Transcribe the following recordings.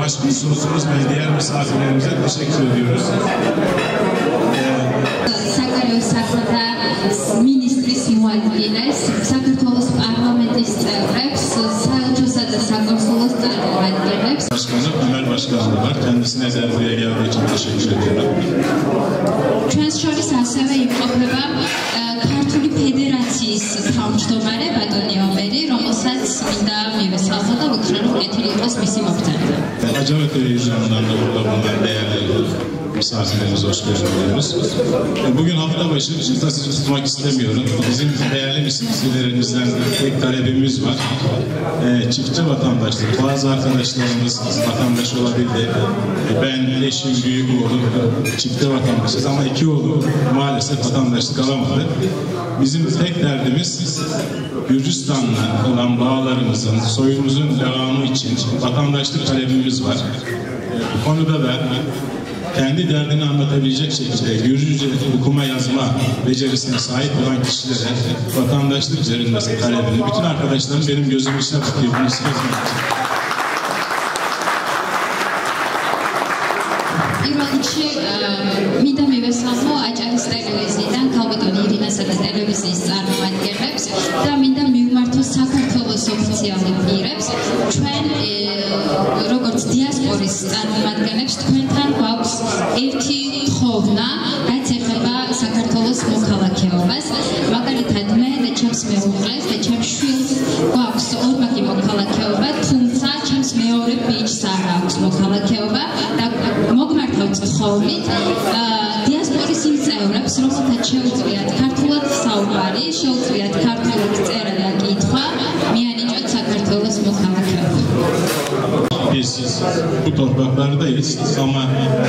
Başkonsolosumuz ve diğer misafirlerimize teşekkür ediyoruz. Sakarya Sakrata Ministris მოადგილეს საქართველოს პარლამენტის წევრებს, საელჩოსა და საკონსულოს წარმომადგენლებს. Başkanı Ömer Başkanı var. Kendisine de buraya geldiği için teşekkür ediyorum. ჩვენს შორის ასევე იმყოფება ქართული ფედერაციის თავმჯდომარე ბატონი ომერი, რომელსაც მინდა მივესალმო და ვუთხრა, რომ კეთილი იყოს მისი მობრძანება. Acaba televizyondan da burada bulunan değerli misafirlerimize hoş geldiniz. Bugün hafta başı sizi tutmak istemiyorum. Bizim değerli misafirlerimizden tek talebimiz var. Çiftçi vatandaşlık. Bazı arkadaşlarımız vatandaş olabildi. Ben, eşim, büyük oğlum çifte vatandaşız ama iki oğlum maalesef vatandaşlık alamadı. Bizim tek derdimiz Gürcistan'la olan bağlarımızın, soyumuzun devamı için vatandaşlık talebimiz var. Bu konuda da kendi derdini anlatabilecek şekilde Gürcüce okuma yazma becerisine sahip olan kişilere vatandaşlık üzerinde talebini, bütün arkadaşlarım benim gözümün içine bakıyor. Bunu söyleyeyim. მინდა მივესალმო აჭარის ტელევიზიიდან ქალბატონი ირინასა და ტელევიზიის წარმომადგენლებს და მინდა მივმართო საქართველოს ოფიციალურ პირებს. ჩვენ როგორც დიასპორის წარმომადგენლებს თქვენთან გვაქვს ერთი თხოვნა, რაც ეხება საქართველოს მოქალაქეობას. მაგალითად მე და ჩემს მეუღლეს და ჩემს შვილს გვაქვს ორმაგი მოქალაქეობა, თუმცა ჩემს მეორე ბიჭს არ აქვს მოქალაქეობა და მოგმართავთ თხოვნით დიასპორის იმ წევრებს, რომელთაც შეუძლიათ ქართულად საუბარი, შეუძლიათ ქართულად წერა და კითხვა, მიანიჭოთ საქართველოს მოქალაქეობა. Biz bu topraklardayız ama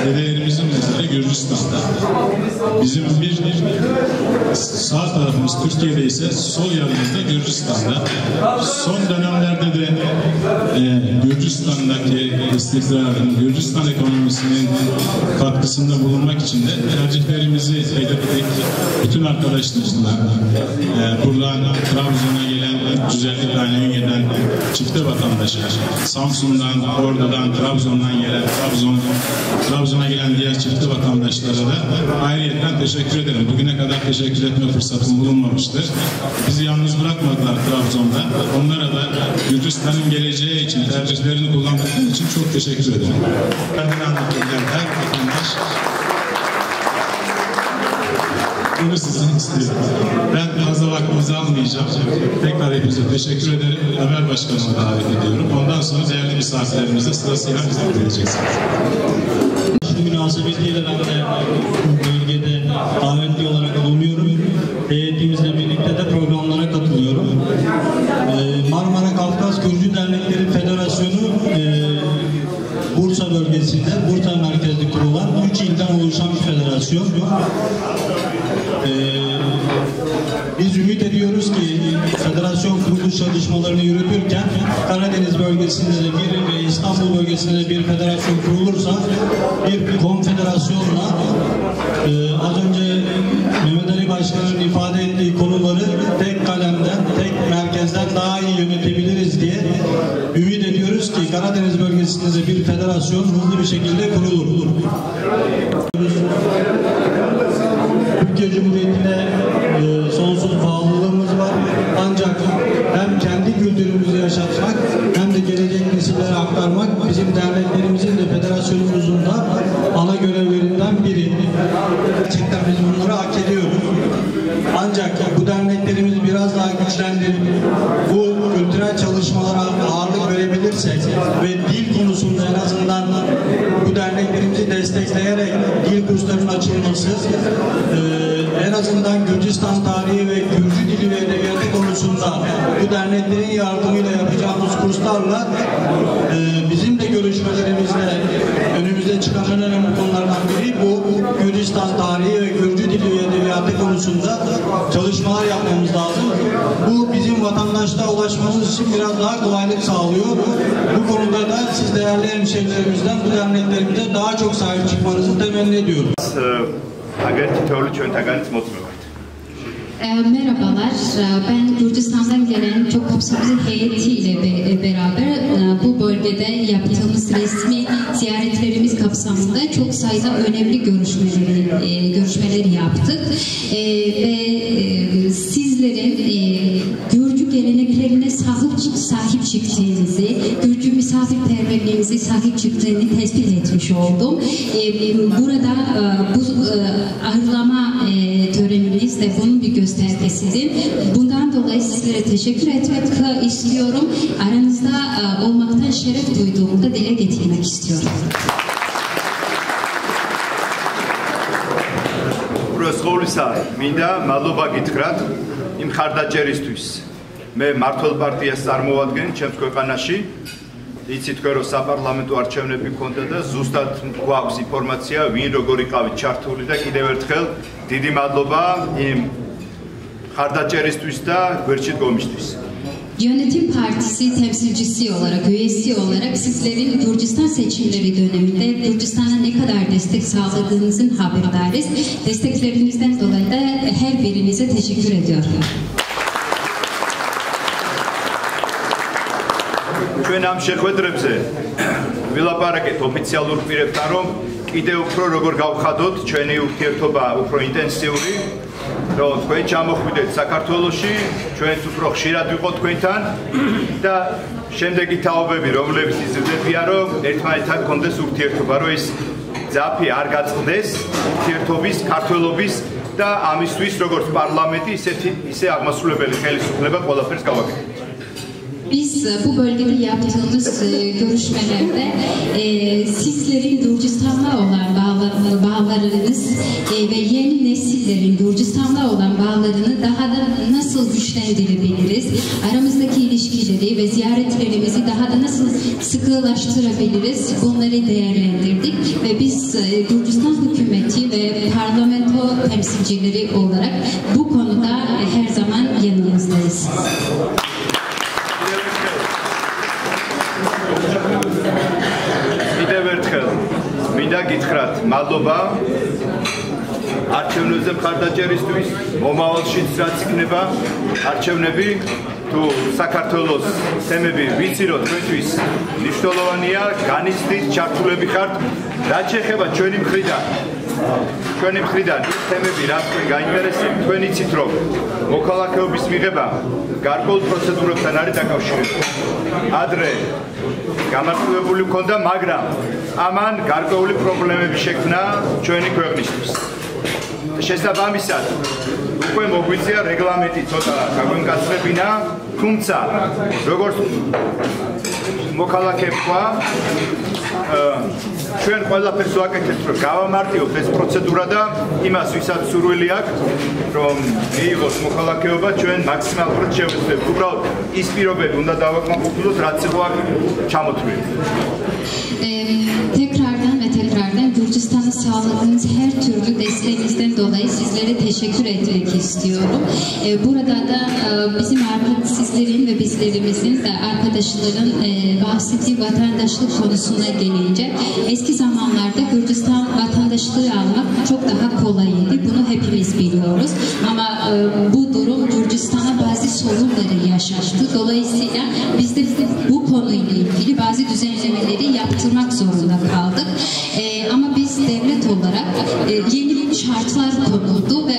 dedelerimizin mezarı Gürcistan'da. Bizim bir sağ tarafımız Türkiye'de ise sol yanımızda Gürcistan'da. Son dönemlerde de Gürcistan'daki istikrarın, Gürcistan ekonomisinin katkısında bulunmak için de tercihlerimizi belirttik. Bütün arkadaşlarımızla buradan Trabzon'a gelen 150 tane Ünye'den çifte vatandaşlar, Samsun'dan, Ordu'dan, Trabzon'dan gelen, Trabzon'a gelen diğer çifte vatandaşlara da ayrıca teşekkür ederim. Bugüne kadar teşekkür etme fırsatım bulunmamıştır. Bizi yalnız bırakmadılar Trabzon'da. Onlara da Gürcistan'ın geleceği için, tercihlerini kullandıkları için çok teşekkür ederim. Kendini anlatırken her vatandaş bunu sizin istiyorum. Ben fazla vaktinizi almayacağım. Tekrar hepinize teşekkür ederim. Ömer Başkanı'nı davet ediyorum. Ondan sonra değerli misafirlerimize sırasıyla hizmet edeceksiniz. Münasebetiyle ben de bölgede davetli olarak bulunuyorum. Heyetimizle birlikte de programlara katılıyorum. Marmara Kafkas Gürcü Dernekleri Federasyonu Bursa bölgesinde, Bursa merkezli kurulan 3 ilden oluşan bir federasyon. Biz ümit ediyoruz ki federasyon kuruluş çalışmalarını yürütürken Karadeniz bölgesinde de ve İstanbul bölgesinde de bir federasyon kurulursa bir konfederasyonla az önce Mehmet Ali Başkan'ın ifade ettiği konuları tek kalemden, tek merkezden daha iyi yönetebiliriz diye ümit ediyoruz ki Karadeniz bölgesinde de bir federasyon hızlı bir şekilde kurulur. Türkiye Cumhuriyeti'ne sonsuz bağlılığımız var. Ancak hem kendi kültürümüzü yaşatmak hem de gelecek nesillere aktarmak bizim derneklerimizin de federasyonumuzun da ana görevlerinden biri. Gerçekten biz bunları hak ediyoruz. Ancak bu derneklerimizi biraz daha güçlendirip bu kültürel çalışmalara ağırlık verebilirsek ve dil konusunda en azından bu derneklerimizi destekleyerek dil kurslarının açılması, en azından Gürcistan tarihi ve Gürcü dili ve edebiyatı konusunda bu derneklerin yardımıyla yapacağımız kurslarla bizim de görüşmelerimizle önümüzde çıkan en önemli konulardan biri bu Gürcistan tarihi ve Gürcü dili ve edebiyatı konusunda çalışmalar yapmamız lazım. Bu bizim vatandaşlığa ulaşmamız için biraz daha kolaylık sağlıyor. Bu konuda da siz değerli hemşehrilerimizden bu derneklerimize daha çok sahip çıkmanızı temenni ediyorum. Merhabalar, ben Gürcistan'dan gelen çok kapsamlı heyetiyle beraber bu bölgede yaptığımız resmi ziyaretlerimiz kapsamında çok sayıda önemli görüşmeleri yaptık ve sizlerin Gürcü geleneklerine sahip çıktığınızı, Gürcü misafirperverliğinizi sahip çıktığını tespit etmiş oldum. Burada bu ağırlama törenimiz de bunun bir göstergesidir. Bundan dolayı sizlere teşekkür etmek istiyorum. Aranızda olmaktan şeref duyduğumu da dile getirmek istiyorum. Proskolisa, minda maloba gitrat, im xardaceristvis. Me martol partiyas წარმოადგენენ ჩემს ქვეყანაში. იცით თქვენ რომ საპარლამენტო არჩევნები გქონდა და ზუსტად გვაქვს ინფორმაცია ვინ როგორ იყავით ჩართული და კიდევ ერთხელ დიდი მადლობა იმ ხარდაჭერისთვის და გვერდში დგომისთვის. Yönetim Partisi temsilcisi olarak, üyesi olarak sizlerin Gürcistan seçimleri döneminde Gürcistan'a ne kadar destek sağladığınızın haberdarız. Desteklerinizden dolayı da her birinize teşekkür ediyorum. ჩვენ ამ შეხვედრებზე ვილაპარაკეთ ოფიციალურ პირებთან, რომ კიდევ უფრო როგორ გავხადოთ ჩვენი ურთიერთობა უფრო ინტენსიური, რომ თქვენ ჩამოხვიდეთ საქართველოში, ჩვენც უფრო ხშირად ვიყოთ თქვენთან და შემდეგი თაობები, რომლებიც იზრდებიან, რომ ერთმანეთთან გქონდეს ურთიერთობა, რომ ეს ძაფი არ გაწყდეს ურთიერთობის, ქართველობის და ამისთვის როგორც პარლამენტი, ისე აღმასრულებელი ხელისუფლება ყველაფერს გავაკეთებთ. Biz bu bölgede yaptığımız görüşmelerde sizlerin Gürcistan'la olan bağlarınız ve yeni nesillerin Gürcistan'la olan bağlarını daha da nasıl güçlendirebiliriz, aramızdaki ilişkileri ve ziyaretlerimizi daha da nasıl sıkılaştırabiliriz, bunları değerlendirdik ve biz Gürcistan hükümeti ve parlamento temsilcileri olarak bu konuda her zaman yanınızdayız. კიდევ ერთხელ მინდა გითხრათ მადლობა არჩევნებზე მხარდაჭერისთვის, მომავალშიც რაც იქნება არჩევნები თუ საქართველოს თემები ვიცი რომ თქვენთვის მნიშვნელოვანია, განიცდით, ჩართულები ხართ, რაც შეეხება ჩვენი მხრიდან თემები რაც თქვენ გაინტერესებთ, თქვენ იცით რომ მოქალაქეობის მიღება გარკვეულ პროცედურებთან არის დაკავშირებული. ადრე გამართულებული მქონდა, მაგრამ ამან გარკვეული პრობლემები შექმნა ჩვენი ქვეყნისთვის. შესაბამისად, უკვე მოგვიწია რეგლამენტი ცოტა გაგვემკაცრებინა, თუმცა როგორც მოქალაქეებს ვქვა, ჩვენ ყველაფერს ვაკეთებთ, რომ გავამარტივოთ ეს პროცედურა და იმას, ვისაც სურვილი აქვს, რომ მიიღოს მოქალაქეობა, ჩვენ მაქსიმალურად შევეცდებით. უბრალოდ ის პირობები უნდა დავაკმაყოფილოთ, რაც იყო აქ ჩამოთვლილი. Tekrardan Gürcistan'a sağladığınız her türlü desteğinizden dolayı sizlere teşekkür etmek istiyorum. Burada da sizlerin ve bizlerimizin de arkadaşların bahsettiği vatandaşlık konusuna gelince eski zamanlarda Gürcistan vatandaşlığı almak çok daha kolaydı. Bunu hepimiz biliyoruz. Ama bu durum Gürcistan'a bazı sorunları yaşattı. Dolayısıyla biz de bu konuyla ilgili bazı düzenlemeleri yaptırmak zorunda kaldık. Ama biz devlet olarak yeni şartlar konuldu ve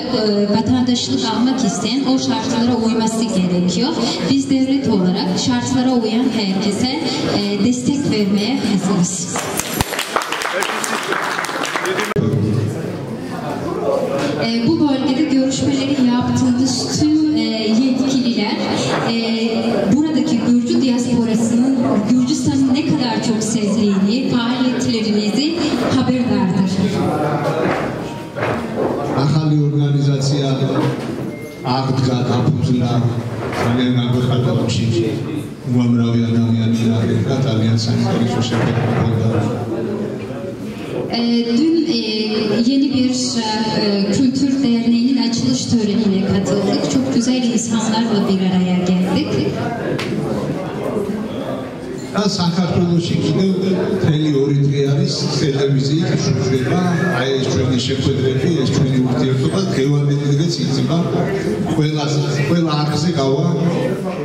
vatandaşlık almak isteyen o şartlara uyması gerekiyor. Biz devlet olarak şartlara uyan herkese destek vermeye hazırız. Bu bölgede görüşmeleri yaptığımız tüm yetkililer buradaki Gürcü diasporasının Gürcistan'ı ne kadar çok sevdiğini, faaliyetlerinizi haberdardır. ახალი ორგანიზაცია აღდგა, დაფუძნა ძალიან განხორციელებში უამრავი ადამიანი აღდგა, ძალიან საინტერესო შეფერილობა ჰქონდა. Dün yeni bir kültür derneğinin açılış törenine katıldık. Çok güzel insanlarla bir araya geldik. საქართველოში კიდევ მთელი 2 დღე არის ტელევიზიით შეშვება, აი ეს ჩვენი შეხვედრები, ეს ჩვენი ურთიერთობა დღევანდელიც იწება. ყველა არხზე გავა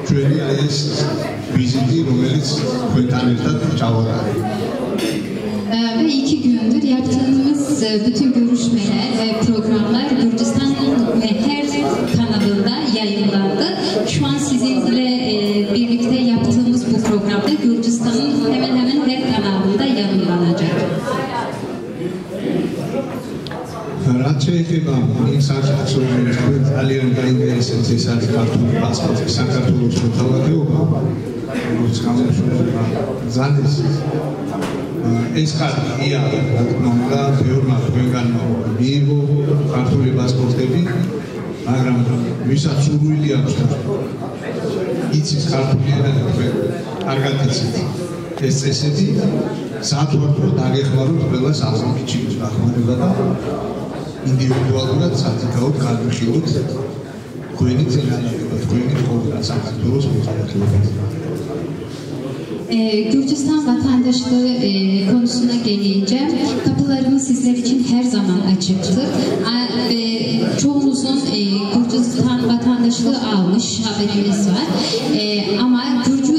ჩვენი აი ეს ვიზიტი, რომელიც თქვენთან ერთად ჩავატარეთ. Ve 2 gündür yaptığımız bütün görüşmeler ve programlar Gürcistan'ın her kanalında yayınlandı. Şu an sizinle birlikte yaptığımız bu programda Gürcistan'ın hemen hemen her kanalında yayınlanacak. რაც შეეხება იმ საკითხს, რომელიც ძალიან გაინტერესებს, ეს არის ქართული პასპორტი, საქართველოს მოქალაქეობა, როგორც გამოჩვენება ზანდის ეს ხარკია, რა თქმა უნდა, ბევრმა თქვენგანმა მიიღო ქართული პასპორტები, მაგრამ ვისაც სურვილი აქვს იცის ქართული ენა და თქვენ კარგად იცით ეს წესები, საათვართ რომ დაგეხმაროთ ყველა სახელმწიფოს დახმარება და ინდივიდუალურად სათიკაოდ განვიხილოთ თქვენი წინააღმდეგ, თქვენი ხოლმე საქართველოს მოქალაქეობა. Gürcistan vatandaşlığı konusuna gelince kapılarımız sizler için her zaman açıktır. Çoğunuzun Gürcistan vatandaşlığı almış haberimiz var. Ama Gürcü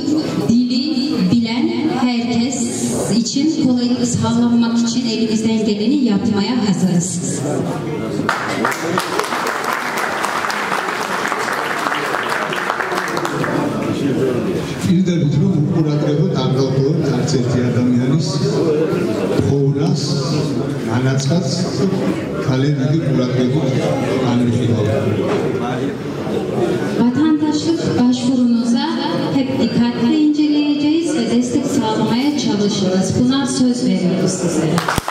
dili bilen herkes için kolaylık sağlamak için elimizden geleni yapmaya hazırız. პირდებით რომ უყურადღებოდ არ გავდოთ არც ერთი ადამიანის ხოვნას, განაცხადს, ძალიან დიდი ყურადღებით განვიხილავთ. Vatandaşlık başvurunuza hep dikkatle inceleyeceğiz ve destek sağlamaya çalışırız. Buna söz veriyoruz sizlere.